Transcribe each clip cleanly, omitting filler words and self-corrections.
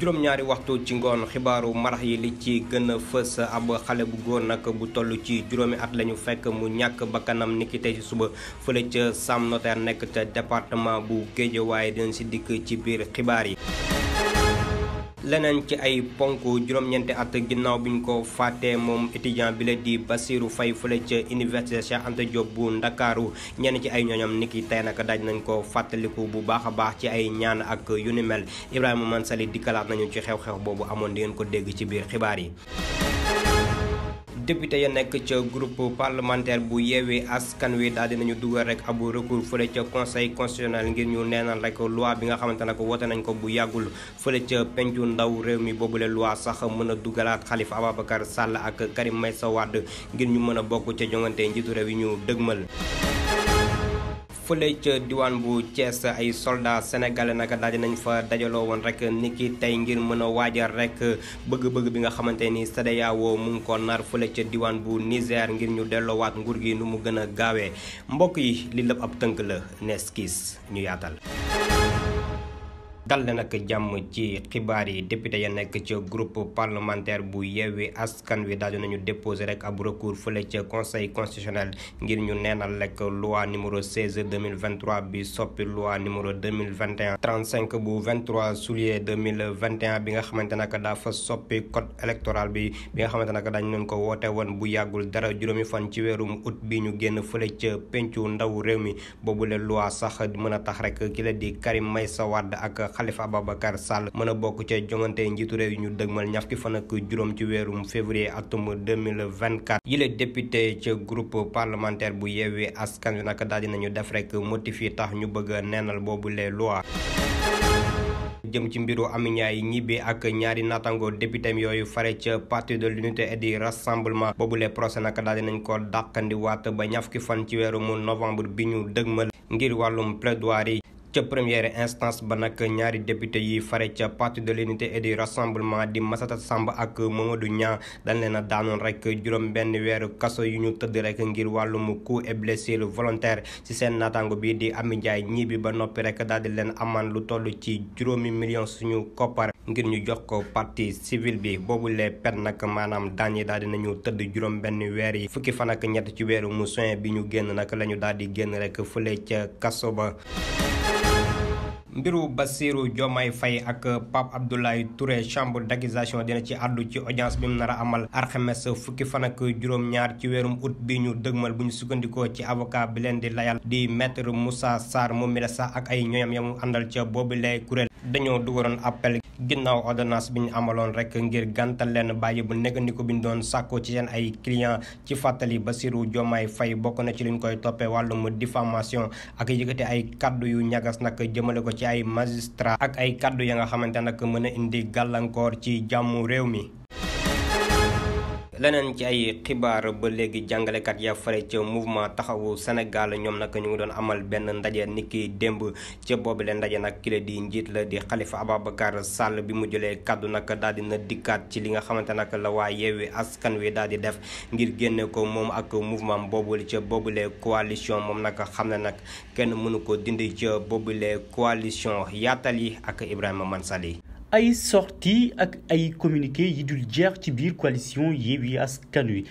juróom-ñaari waxtu ci ngoon xibaaru marax yi li ci gën a fës ab xale bu góor nag bu toll ci juróomi at lañu fekk mu ñàkk bakkanam niki tey ci suba fële ca Sam Notaire nekk ca département bu Guédiawaye dinañ si dikk ci biir xibaar yi. leneen ci ay ponk juróom-ñeenti at ginnaaw bi ñu ko fàttee moom étudiant bi la di Bassirou Faye fële ca université Cheikh Anta Diop bu Ndakaaru ñenn ci ay ñooñam niki tey nag daaj nañ ko fàttaliku bu baax a baax ci ay ñaan ak yu ni mel Ibrahima Mansali dikkalaat nañu ci xew-xew boobu amoon di ngeen ko dégg ci biir xibaar yi. député ya nekk ca groupe parlementaire bu Yewwi Askan Wi daal dinañu dugal rek abu recours fële ca conseil constitutionnel ngir ñu neenal rek loi bi nga xamante ne ko wote nañ ko bu yàggul fële ca pencu ndaw réew mi boobule loi sax mën a dugalaat Khalifa Ababacar Sall ak Karim Meïssa Wade ngir ñu mën a bokk ca jongante njiitu réew yi ñu dëgmal. fële ca diwaan bu Thiès ay soldats sénégalais naka daal nañ fa dajaloo woon rek niki tey ngir mën a waajal rek bëgg-bëgg bi nga xamante ni CEDEAO mu ngi ko nar fële ca diwaan bu Niger ngir ñu delloowaat nguur gi nu mu gën a gaawee mbokk yi li lépp ab tënk la nees kiis ñu yaatal. dal nag jàmm ci xibaar yi député ya nekk ca groupe parlementaire bu Yewwi Askan Wi daal nañu déposé rek ab recours fële ca conseil constitutionnel ngir ñu neenal rek loi numéro 16 2023 bi soppi loi numéro 2021 35 bu 23 juillet 2021 bi nga xamante nag daa fa soppi code électoral bi nga xamante nag dañ leen ko woote woon bu yàggul dara juróomi fan ci weerum août bi ñu génn fële ca pencu ndaw réew mi boobule loi sax mën a tax rek ki la di Karim Meïssa Wade ak Khalifa Ababacar Sall mën a bokk ca jongante njiitu réew yi ñu dëgmal ñaar fukki fan ak juróom ci weerum février atum 2024 yile député ca groupe parlementaire bu Yewwi Askan Wi nag daal dinañu def rek motif yi tax ñu bëgg a neenal boobu les lois jëm ci mbiru Amy Ndiaye ñibbi ak ñaari naataango député yooyu fare ca parti de l'unité et du rassemblement boobu les procès nag daal dinañ ko dàqandiwaat ba ñaar fukki fan ci weerum novembre bi ñu dëgmal ngir wàllum plaidoirie ca première instance ba nag ñaari député yi fare ca parti de l'unité et du rassemblement di Massata Samb ak Mamadou Niang dañ leen a daanoon rek juróom benn weeru kaso yu ñu tëdd rek ngir wàllum coup et blessure volontaire ci seen naataango bi di Amy Ndiaye ñibbi ba noppi rek daal di leen amaan lu toll ci juróomi million suñu koppar ngir ñu jox ko partie civile bi boobu les pen nag maanaam daan yi daal di nañu tëdd juróom benn weer yi fukki fan ak ñett ci weeru juin bi ñu génn nag la ñu daal di génn rek fële ca kaso ba. mbiru Bassirou Diomaye Faye ak Pape Abdoulaye Touré chambre d'accusation dina ci àddu ci audience bi mu nar a amal alxames fukki fan ak juróom-ñaar ci weerum août bi ñu dëgmal bu ñu sukkandikoo ci avocat bi leen di layal di maître Moussa Sarr moom mi la sax ak ay ñooñam yamu àndal ca boobu lay kuréel dañoo dugaloon appel ginnaaw ordonnance bi ñu amaloon rek ngir gàntal leen bàyyi bu nekkandiku bi ñu doon sàkkoo ci seen ay client ci fàttali Bassirou Diomaye Faye bokk na ci liñ koy toppee wàllum diffamation ak yëkkati ay kaddu yu ñagas nag jëmale ko ci ay magistrat ak ay kaddu ya nga xamante nag mën a indi gàllankoor ci jàmmu réew mi. leneen ci ay xibaar ba léegi jàngalekat ya fare ca mouvement taxawu Sénégal ñoom nag ñu ngi doon amal benn ndaje niki démb ca boobu leen ndaje nag kile di njiit la di Khalifa Ababacar Sall bi mu jëlee kaddu nag daal dina dikkaat ci li nga xamante nag la waa Yewwi Askan Wi daal di def ngir génne ko moom ak mouvement boobule ca boobule coalition moom nag xam ne nag kenn mënu ko dindi ca boobule coalition yaatal yi ak Ibrahima Mansali. ay sortie ak ay communiqué yi dul jeex ci biir coalition Yewwi Askan Wi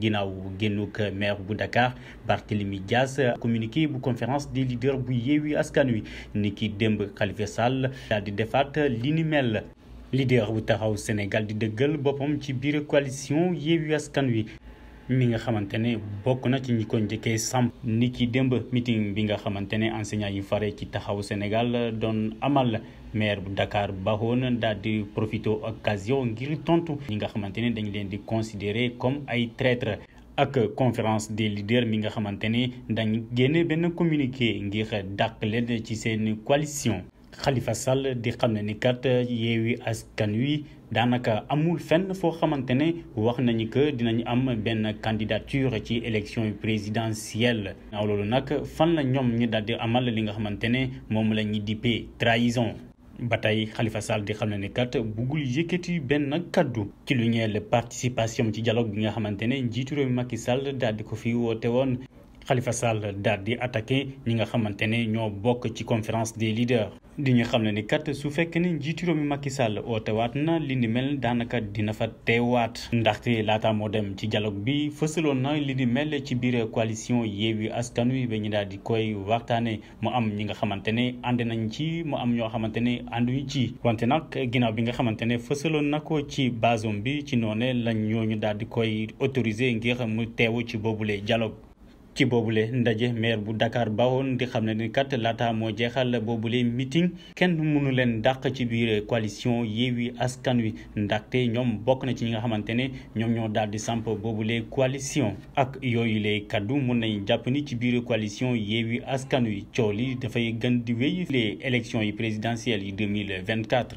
ginnaaw génnuk maire bu Dakar Barthélémy Dias communiqué bu conférence des leaders bu Yewwi Askan Wi niki démb Khalifa Sall daal di defaat li ni mel leader bu taxaw Sénégal di dëggal boppam ci biir coalition Yewwi Askan Wi mi nga xamante ne bokk na ci ñi ko njëkkee samp ni ki démb meeting bi nga xamante ne enseignant yi fare ci taxaw Sénégal doon amal maire bu Dakar baxoon daal di profité occasion ngir tontu ñi nga xamante ne dañ leen di considérer comme ay traîtres ak conférence des leaders mi nga xamante ne dañ génne benn communiqué ngir dàq leen ci seen coalition. Khalifa Sall di xam ne ni kat Yewwi Askan Wi daanaka amul fenn foo xamante ne wax nañu que dinañu am benn candidature ci élection présidentielle naaw loolu nag fan la ñoom ñu daal di amal li nga xamante ne moom la ñuy dippee trahison. ba tey Khalifa Sall di xam ne ni kat buggul yëkkati benn kaddu ci lu ñeel participation ci dialogue bi nga xamante ne njiitu réew mi Macky Sall daal di ko fi woote woon Khalifa Sall daal di attaqué ñi nga xamante ne ñoo bokk ci conférence des leaders di ñu xam ne ni kat su fekkee ne njiitu réew mi Macky Sall ootewaat na li ni mel daanaka dina fa teewaat ndaxte laata moo dem ci dialogue bi fësaloon na li ni mel ci biir coalition Yewwi Askan Wi ba ñu daal di koy waxtaane mu am ñi nga xamante ne ànd nañ ci mu am ñoo xamante ne ànduñu ci wante nag ginnaaw bi nga xamante ne fësaloon na ko ci basam bi ci noone lañ ñooñu daal di koy autorisé ngir mu teewu ci boobule dialogue. ci boobule ndaje maire bu Dakar bawoon di xam ne ni kat laata moo jeexal boobule meeting kenn mënu leen dàq ci biir coalition Yewwi Askan Wi ndaxte ñoom bokk na ci ñi nga xamante ne ñoom ñoo daal di samp boobule coalition ak yooyu lay kaddu mun nañ jàpp ni ci biir coalition Yewwi Askan Wi coow li dafay gën di wéy les élections yi présidentielles yi 2024.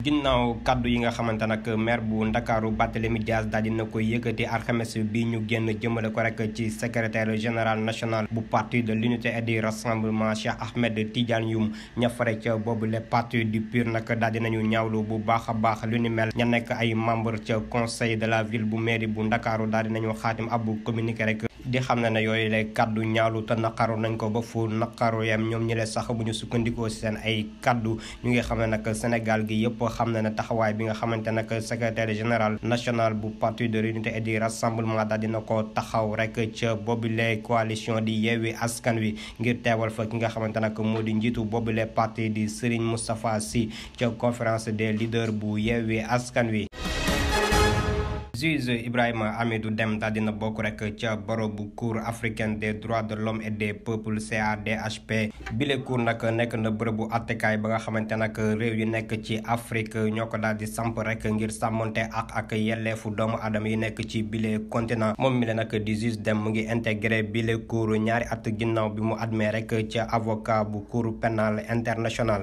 ginnaaw kaddu yi nga xamante nag maire bu Ndakaaru Barthélémy Dias daal dina koy yëkkati alxames bi ñu génn jëmale ko rek ci secrétaire général national bu parti de l'unité et du rassemblement Cheikh Ahmed Tidiane Youm ña fare ca boobu le parti du PUR nag daal dinañu ñaawlu bu baax a baax lu ni mel ña nekk ay membre ca conseil de la ville bu mairie bu Ndakaaru daal dinañu xaatim ab communiqué rek di xam ne yooyu lay kaddu ñaawlu te naqaru nañ ko ba fu naqaru yam ñoom ñi leen sax bu ñu sukkandikoo si seen ay kaddu ñu ngi xam ne nag Sénégal gi yëpp xam na ne taxawaay bi nga xamante nag secrétaire général national bu parti de l'unité et du rassemblement daal dina ko taxaw rek ca boobule coalition di Yewwi Askan Wi ngir teewal fa ki nga xamante nag moo di njiitu boobule parti di Serigne Moustapha Sy ca conférence des leaders bu Yewwi Askan Wi. juge Ibrahima Amidou Dème daal dina bokk rek ca baro bu cour africaine des droits de l'homme et des peuples CADHP bile cour nag nekk na bërëbu attekaay ba nga xamante nag réew yu nekk ci Afrique ñoo ko daal di samp rek ngir sàmmonte ak yelleefu doomu aadama yi nekk ci bile continent moom mi la nag di juge Dème mu ngi intégré bile cour ñaari at ginnaaw bi mu admet rek ca avocat bu cour pénal international.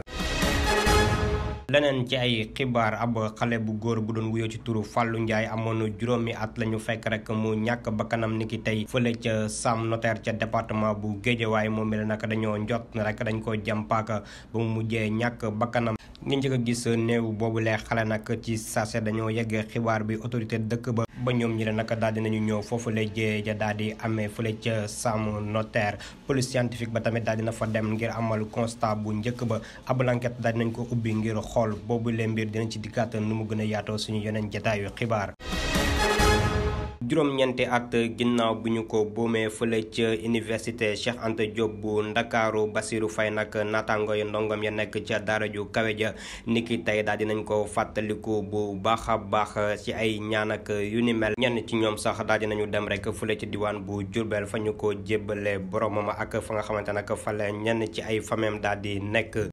leneen ci ay xibaar ab xale bu góor bu doon wuyoo ci turu Fallou Ndiaye amoon juróomi at la ñu fekk rek mu ñàkk bakkanam niki tey fële ca Sam Notaire ca département bu Guédiawaye moom mi la nag dañoo njot rek dañ ko jam paaka ba mu mujjee ñàkk bakkanam ngi njëkk a gis néew boobu lee xale nag ci sase dañoo yegg xibaar bi autorité dëkk ba ñoom ñi la nag daal dinañu ñëw foofu la jee ja daal di amee fële ca Sam Notaire police scientifique ba tamit daal dina fa dem ngir amal constat bu njëkk ba ab l'enquête daal dinañ ko ubbi ngir xool boobu lee mbir dinañ ci dikkaat nu mu gën a yaatoo suñu yeneen jataayu xibaar. juróom-ñeenti at ginnaaw bu ñu ko boomee fële ca université Cheikh Anta Diop bu Ndakaaru Bassirou Faye nag naataango yi ndongom ya nekk ca daara ju kawe ja niki tey daal dinañ ko fàttaliku bu baax a baax ci ay ñaan ak yu ni mel ñenn ci ñoom sax daal dinañu dem rek fële ci diwaan bu Diourbel fa ñu ko jébbale boromam ak fa nga xamante nag fa la ñenn ci ay famem daal di nekk.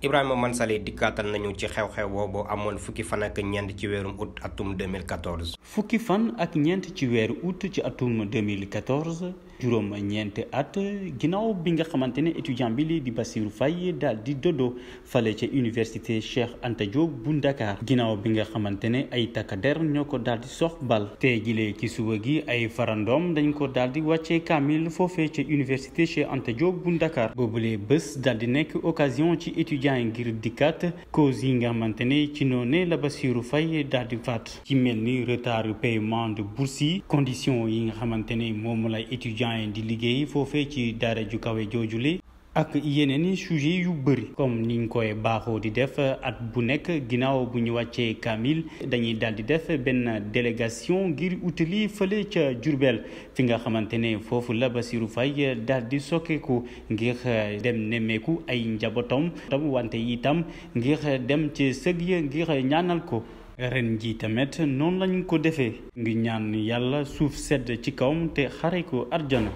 Ibrahima Mansali dikkaatal nañu ci xew-xew boobu amoon fukki fan ak ñeent ci weerum août atum 2014. fukki fan ak ñeent ci weeru août ci atum 2014 juróom ñeenti at ginnaaw bi nga xamante ne étudiant bi di Bassirou Faye daal di dodo fale ca université Cheikh Anta Diop bu Dakar ginnaaw bi nga xamante ne ay takkader ñoo ko daal di sox bal te jilee ci suba gi ay farandoom dañ ko daal di wàccee kaamil foofee ca université Cheikh Anta Diop bu Dakar boobule bés daal di nekk occasion ci étudiant ngir dikkaat cause yi nga xamante ne ci noone la Bassirou Faye daal di faat ci mel ni retard paiement de bourse yi condition yi nga xamante ne moom lay étudiant yi di liggéey foofee ci daara ju kawe joojule ak yeneen i sujet yu bëri comme niñ koy baaxoo di def at bu nekk ginnaaw bu ñu wàccee Kamil dañuy daal di def benn délégation ngir utali fële ca Diourbel fi nga xamante ne foofu la Bassirou Faye daal di sokkeeku ngir dem nemmeeku ay njabootam tam wante itam ngir dem ci sëg ya ngir ñaanal ko. ren ji tamit noonu lañu ko defee ngi ñaan yàlla suuf sedd ci kawam te xare ko arjana.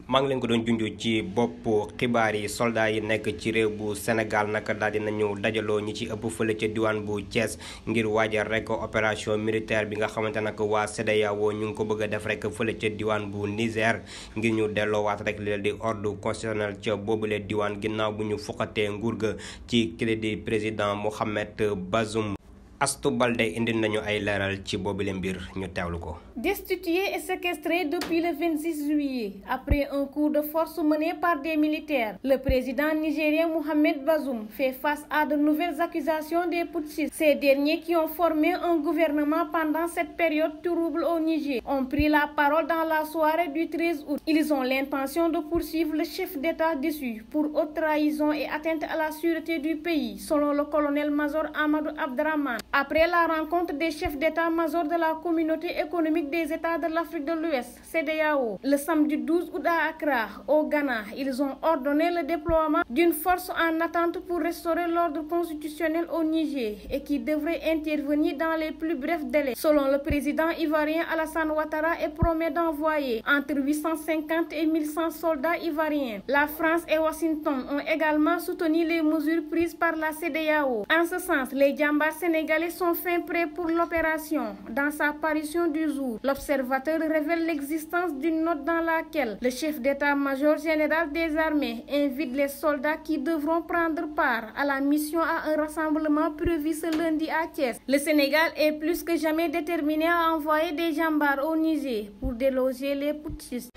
maa ngi leen ko doon junj ci bopp xibaar yi soldat yi nekk ci réew bu Sénégal nag daal di nañu dajaloo ñi ci ëpp fële ca diwaan bu Thiès ngir waajal rek opération militaire bi nga xamante nag waa CEDEAO ñu ngi ko bëgg a def rek fële ca diwaan bu Niger ngir ñu delloowaat rek li di ordre constitutionnel ca boobule diwaan ginnaaw bu ñu fuqatee nguur ga ci kii di président Mohamed Bazoum. Astou Baldé indi nañu ay leeral ci boobule mbir ñu teewlu ko. Destitué et séquestré depuis le 26 juillet après un coup de force mené par des militaires, le président nigérien Mohamed Bazoum fait face à de nouvelles accusations des putschistes. Ces derniers qui ont formé un gouvernement pendant cette période trouble au Niger ont pris la parole dans la soirée du 13 août. Ils ont l'intention de poursuivre le chef d'État déchu pour haute trahison et atteinte à la sûreté du pays, selon le colonel-major Amadou Abdraman. Après la rencontre des chefs d'état-major de la communauté économique des États de l'Afrique de l'Ouest, CEDEAO, le samedi 12 août à Accra, au Ghana, ils ont ordonné le déploiement d'une force en attente pour restaurer l'ordre constitutionnel au Niger et qui devrait intervenir dans les plus brefs délais. Selon le président ivoirien Alassane Ouattara, et promet d'envoyer entre 850 et 1100 soldats ivoiriens. La France et Washington ont également soutenu les mesures prises par la CEDEAO. En ce sens, les djambars sénégalais sont fin prêts pour l'opération. Dans sa parution du jour, l'Observateur révèle l'existence d'une note dans laquelle le chef d'état-major général des armées invite les soldats qui devront prendre part à la mission à un rassemblement prévu ce lundi à Thiès. Le Sénégal est plus que jamais déterminé à envoyer des djambars au Niger pour déloger les putschistes.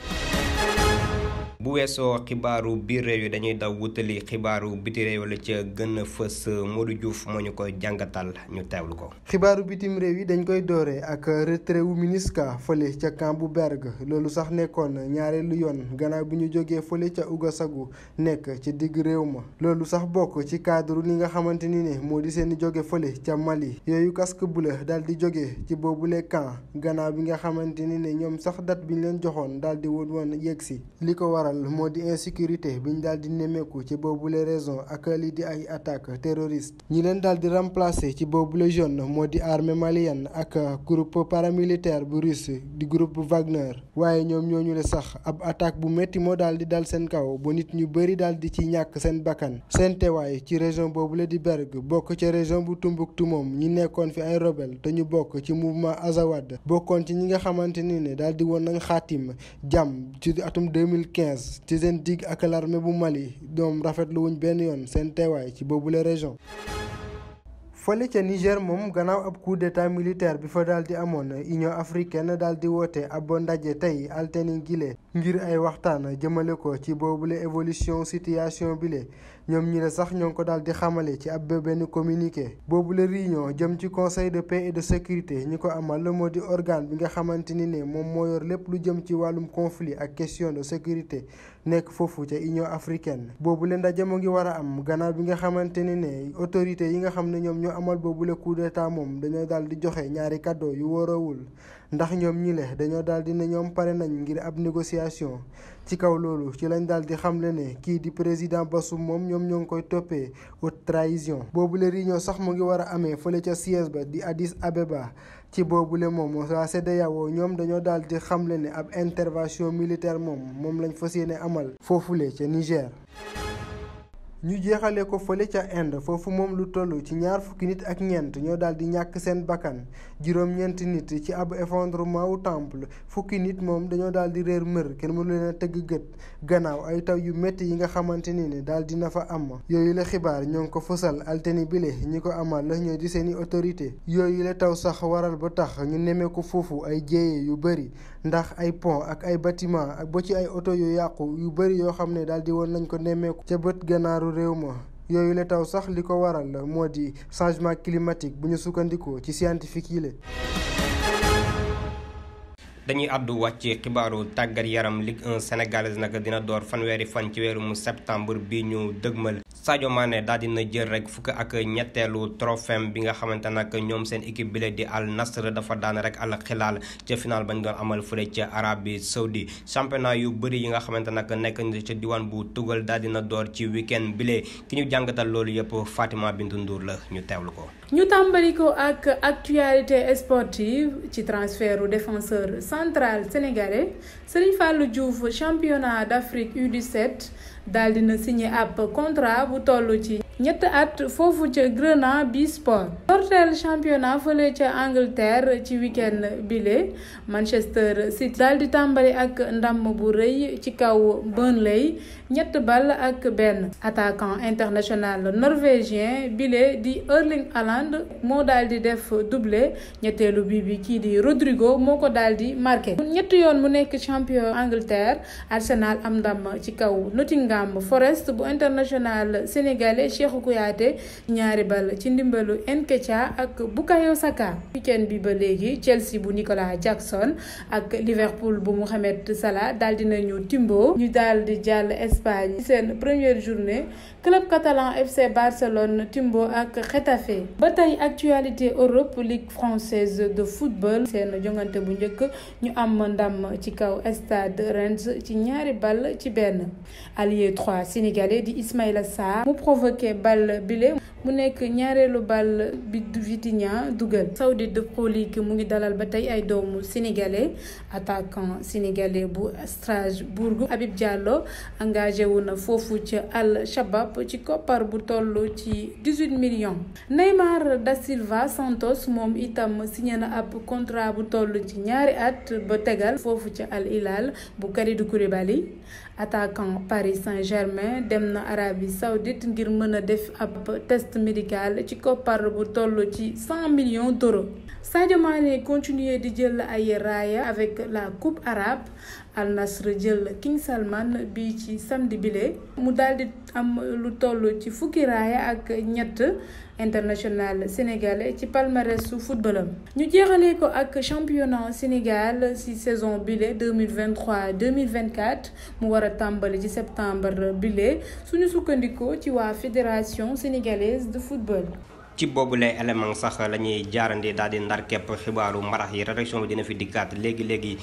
bu weesoo xibaaru biir réew yi dañuy daw wutali xibaaru biti réew la ca gën a fës Modou Diouf moo ñu koy jàngatal ñu teewlu ko. xibaaru bitim réew yi dañ koy dooree ak retrait wu MINUSCA fële ca camp bu Berg loolu sax nekkoon ñaareelu yoon gannaaw bi ñu jógee fële ca Ouagassogou nekk ci digg réew ma loolu sax bokk ci cadre li nga xamante ni ne moo di seen jóge fële ca Mali yooyu casque bleu daal di jóge ci boobule camp gannaaw bi nga xamante ni ne ñoom sax date bi ñu leen joxoon daal di woon yegsi li ko waral moo di insécurité bi ñu daal di nemmeeku ci boobule raison ak lii di ay attaque terroriste ñi leen daal di remplacer ci boobule zone moo di armée malienne ak groupe paramilitaire bu russe di groupe Wagner waaye ñoom ñooñu le sax ab attaque bu métti moo daal di dal seen kaw ba nit ñu bëri daal di ci ñàkk seen bakkan seen teewaay ci région boobule di Berg bokk ca région bu Tombouctou moom ñi nekkoon fi ay rebelle te ñu bokk ci mouvement Azawad bokkoon ci ñi nga xamante ni ne daal di woon nañ xaatim jàmm ci atum 2015 ci seen digg ak l'armée bu Mali doom rafetlu wuñ benn yoon seen teewaay ci boobule région. fële ca Niger moom gannaaw ab coup d'état militaire bi fa daal di amoon Union africaine daal di woote ab ndaje tey altine gile ngir ay waxtaan jëmale ko ci boobule évolution situation bile ñoom ñi la sax ñoo ngi ko daal di xamale ci ab benn communiqué boobule réunion jëm ci conseil de paix et de sécurité ñi ko amal moo di organe bi nga xamante ni ne moom moo yor lépp lu jëm ci wàllum conflit ak question de sécurité nekk foofu ca Union africaine boobule ndaje mu ngi war a am gannaaw bi nga xamante ni ne autorité yi nga xam ne ñoom ñoo amal boobule coup d'état moom dañoo daal di joxe ñaari cadeau yu wóorawul ndax ñoom ñi le dañoo daal di ne ñoom pare nañ ngir ab négociation ci kaw loolu ci lañ daal di xamle ne kii di président Bazoum moom ñoom ñoo ngi koy toppee haute trahison boobule réunion sax mu ngi war a amee fële ca siège ba di Addis Abeba ci boobule moom waa CEDEAO ñoom dañoo daal di xamle ne ab intervention militaire moom lañ fas yéene amal foofule ca Niger. ñu jeexale ko fële ca Inde foofu moom lu toll ci ñaar fukki nit ak ñeent ñoo daal di ñàkk seen bakkan juróom-ñeenti nit ci ab effondrement wu temple fukki nit moom dañoo daal di réer mër kenn mënu leen a tëgg gët gannaaw ay taw yu métti yi nga xamante ni ne daal dina fa am yooyu la xibaar ñoo ngi ko fësal altine bile ñi ko amal la ñoo di seeni autorité yooyu la taw sax waral ba tax ñu nemee ko foofu ay jéeye yu bëri ndax ay pont ak ay bâtiment ak ba ci ay oto yu yàqu yu bëri yoo xam ne daal di woon nañ ko nemmeeku ca bët gannaaru réew ma yooyu la taw sax li ko waral moo di changement climatique bu ñu sukkandikoo ci scientifique yi la. dañuy àddu wàcc xibaaru tàggat yaram Ligue 1 sénégalaise nag dina door fanweeri fan ci weeru septembre bi ñu dëgmal Sadio Mané daal dina jël rek fukk ak ñetteelu trophée bi nga xamante nag ñoom seen équipe bi la di Al Nassr dafa daan rek Al Hilal ca final bañ doon amal fële ca Arabie Saoudi championnat yu bëri yi nga xamante nag nekk na ca diwaan bu tugal daal dina door ci week-end bile ki ñu jàngatal loolu yëpp Fatima Bintou Ndour la ñu teewlu ko. ñu tàmbali ko ak actualité sportive ci transfert défenseur central sénégalais Serigne Fallou Diouf championnat d'Afrique U17 daal dina signé ab contrat bu toll ci ñett at foofu ca Grenade Sport. Portel championnat fële ca Angleterre ci week-end bile Manchester City daal di tàmbali ak ndam bu rëy ci kaw Burnley 3-1. Attaquant international norvégien bile di Erling Haaland moo daal di def doublé ñetteelu bi kii di Rodrigo moo ko daal di marqué. ñetti yoon mu nekk champion Angleterre, Arsenal am ndam ci kaw Nottingham Forest bu international sénégalais Cheikhou Kouyaté ñaari bal ci ndimbalu Nketiah ak Bukayo Saka. weekend bi ba léegi Chelsea bu Nicolas Jackson ak Liverpool bu Mohamed Salah daal di nañu timbo ñu daal di jàll Espagne seen première journée. Club catalan FC Barcelone timbo ak Getafe. ba tey actualité Europe, Ligue française de football seen jongante bu njëkk ñu am ndam ci kaw Stade Reims ci ñaari bal ci benn. Allié 3 sénégalais di Ismaïla Sarr mu provoqué bal bile mu nekk ñaareelu bal bi Vitinha dugal. Saoudite Pro League mu ngi dalal ba tey ay doomu sénégalais. Attaquant sénégalais bu Strasbourg Habib Diallo engagé wu na foofu ci Al Shabab ci koppar bu toll ci 18 millions. Neymar da Silva Santos moom itam signé na ab contrat bu toll ci ñaari at ba tegal foofu ci Al Hilal bu Kalidou Koulibaly. Attaquant Paris Saint-Germain dem na Arabie Saoudite ngir mën a def ab test médical ci koppar bu toll ci 100 millions d'euros. Sadio Mané continuer di jël ay raaya avec la coupe arabe. Al Nassr jël King Salman bi ci samedi bile mu daldi am lu toll ci fukki raaya ak ñett international sénégalais ci palmarèsu footballam. ñu jeexalee ko ak championnat Sénégal ci saison bile 2023-2024 mu war a tàmbali ci septembre bile suñu sukkandikoo ci waa fédération sénégalaise de football. ci boobu lay élément sax la ñuy jaarandi daal di ndar képp xibaaru mbarax yi rédaction bi dina fi dikkaat léegi.